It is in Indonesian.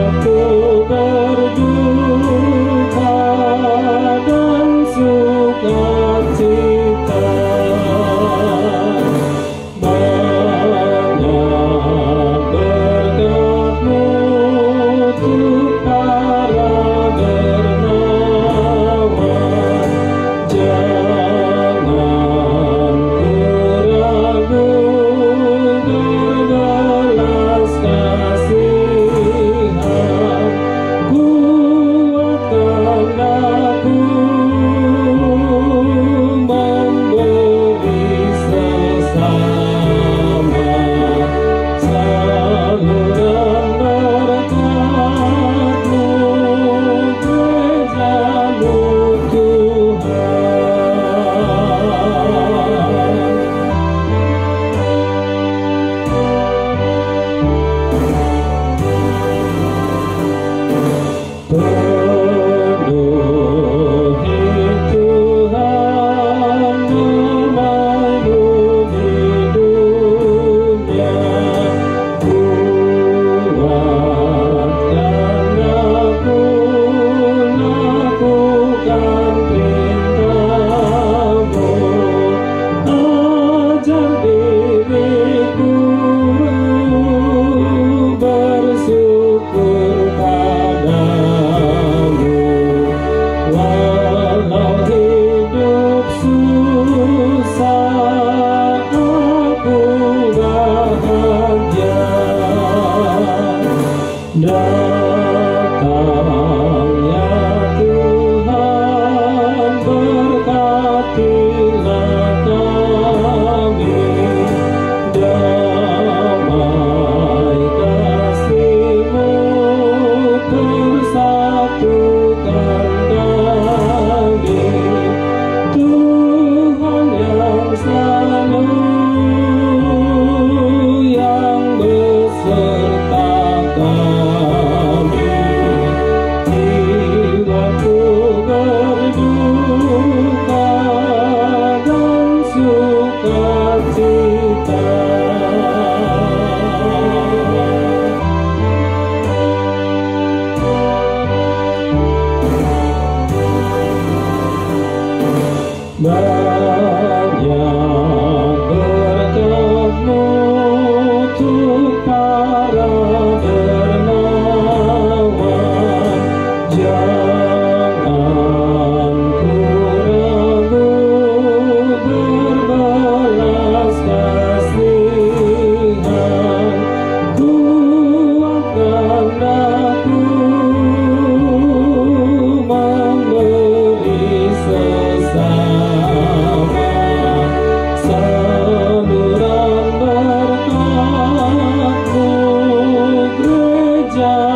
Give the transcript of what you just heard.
waktu berduka dan sukacita, banyak berkat-Mu untuk para dermawan. Jangan ku ragu berbelas kasihan, kuatkan aku memberi sesama saluran berkat-Mu, gereja-Mu Tuhan. Penuhi Tuhan nama-Mu di dunia, kuatkan aku lakukan perintah-Mu, ajar diriku bersyukur padamu, walau hidup susah aku bahagia. Datang ya Tuhan, berkatilah kami, damai kasih-Mu persatukan kami. Tuhan yang selalu yang beserta kami di waktu berduka dan sukacita. Banyak berkat-Mu untuk para dermawan. Jangan ku ragu berbelas kasihan, kuatkan aku memberi sesama saluran berkat-Mu, gereja